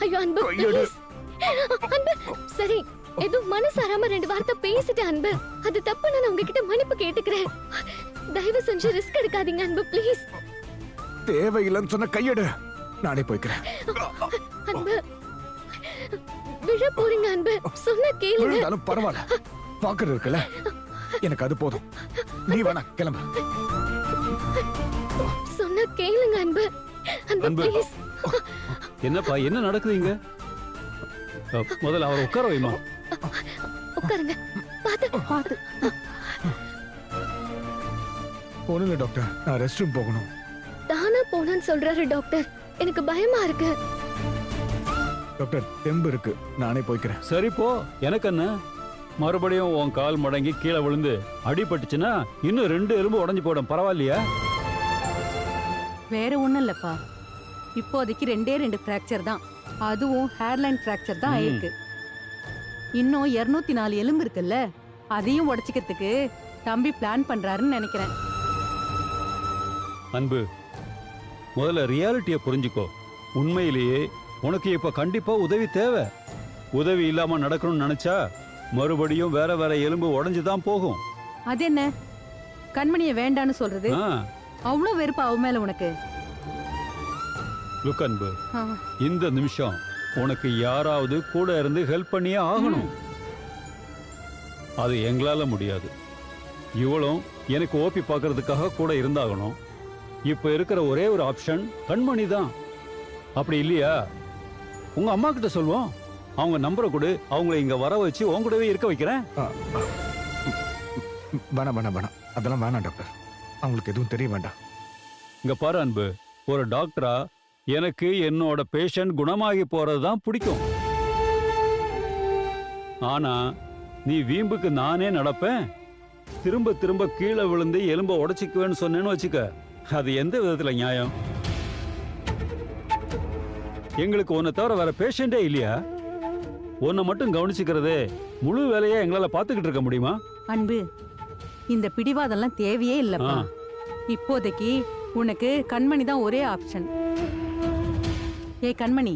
ஐயோ அன்பு please. அன்பு சரி ஏதோ மனசாராம 2 வார்த்தை பேசிட்டு அன்பு. அது தப்பு, நான் உங்ககிட்ட மன்னிப்பு கேட்டுக்கிறேன். தயவு செஞ்சு ரிஸ்க் எடுக்காதீங்க அன்பு ப்ளீஸ். தேவையில்லைன்னு சொன்ன கையெடு, நானே போய்க்கிறேன். அன்பு விழ போறீங்க அன்பு, சொன்ன கேளுங்க. விழுந்தாலும் பரவாயில்ல, பாக்குறது இருக்குல்ல, எனக்கு அது போதும். நீ வேணா கிளம்பு. சொன்ன கேளுங்க அன்பு. அன்பு அன்பு. ப்ளீஸ். என்னப்பா என்ன நடக்குதுங்க? முதல்ல அவரை உட்கார வைமா. உட்காருங்க. பாத்து. ஒண்ணுல டாக்டர், நான் ரெஸ்ட் ரூம் போகணும். தானா போனான்னு சொல்றாரு டாக்டர், எனக்கு பயமா இருக்கு. டாக்டர் தெம்பு இருக்கு, நானே போய்க்கிறேன். சரி போ, எனக்கு என்ன? மறுபடியும் உன் கால் மடங்கி கீழே விழுந்து அடிபட்டுச்சுன்னா இன்னும் 2 எலும்பு உடைஞ்சு போடும், பரவாயில்லையா? வேற ஒண்ணும் இல்லப்பா, இப்போதைக்கு 2 ஃப்ராக்சர் தான், அதுவும் ஹேர்லைன் ஃப்ராக்சர் தான் ஆயிருக்கு. இன்னும் 204 எலும்பு இருக்குல்ல, அதையும் உடைச்சிக்கிறதுக்கு தம்பி பிளான் பண்றாருன்னு நினைக்கிறேன். அன்பு, முதல்ல ரியாலிட்டியை புரிஞ்சுக்கோ. உண்மையிலேயே உனக்கு இப்ப கண்டிப்பா உதவி தேவை. உதவி இல்லாம நடக்கணும்னு நினைச்சா மறுபடியும் வேற வேற எலும்பு உடைஞ்சுதான் போகும். அது என்ன கண்மணியை வேண்டான்னு சொல்றது? அவ்வளவு வெறுப்பா அவ மேல உனக்கு? லுக் அன்பு, ஆ, இந்த நிமிஷம் உனக்கு யாராவது கூட இருந்து ஹெல்ப் பண்ணியே ஆகணும். அது எங்களால முடியாது. இவளும் எனக்கு ஓபி பார்க்கறதுக்காக கூட இருந்தாகணும். இப்ப இருக்கிற ஒரே ஒரு ஆப்ஷன் கண்மணி தான். அப்படி இல்லையா உங்க அம்மா கிட்ட சொல்லுவோம், அவங்க நம்பரை கொடு, அவங்கள இங்க வர வச்சு உன் கூடவே இருக்க வைக்கிறேன். வேணாம் வேணாம் வேணாம், அதெல்லாம் வேணாம் டாக்டர், அவங்களுக்கு எதுவும் தெரிய வேண்டாம். இங்க பாரு அன்பு, ஒரு டாக்டரா எனக்கு என்னோட பேஷண்ட் குணமாகி போறதுதான் பிடிக்கும். ஆனா நீ வீம்புக்கு நானே நடப்பேன், திரும்ப திரும்ப கீழே விழுந்து எலும்ப உடைச்சிக்குவேன்னு சொன்னேன்னு வச்சுக்க, அது எந்த விதத்துல நியாயம்? எங்களுக்கு உன்னை தவிர வேற பேஷண்டே இல்லையா? உன்னை மட்டும் கவனிச்சுக்கிறதே முழு வேலையா எங்களால பாத்துக்கிட்டு இருக்க முடியுமா? அன்பு, இந்த பிடிவாதெல்லாம் தேவையே இல்லப்பா. இப்போதைக்கு உனக்கு கண்மணி தான் ஒரே ஆப்ஷன். ஏ கண்மணி,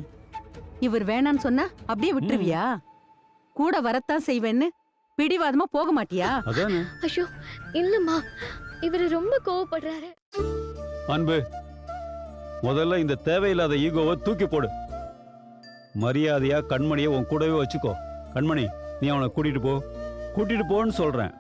இவர் வேணான்னு சொன்னா அப்படியே விட்டுருவியா? கூட வரத்தான் செய்வேன்னு பிடிவாதமா போக மாட்டியா? அதானே. ஐயோ இல்லம்மா, இவரு ரொம்ப கோவப்படுறாரு. அன்பு, முதல்ல இந்த தேவையில்லாத ஈகோவை தூக்கி போடு. மரியாதையா கண்மணியை உன் கூடவே வச்சுக்கோ. கண்மணி, நீ அவனை கூட்டிட்டு போன்னு சொல்றேன்.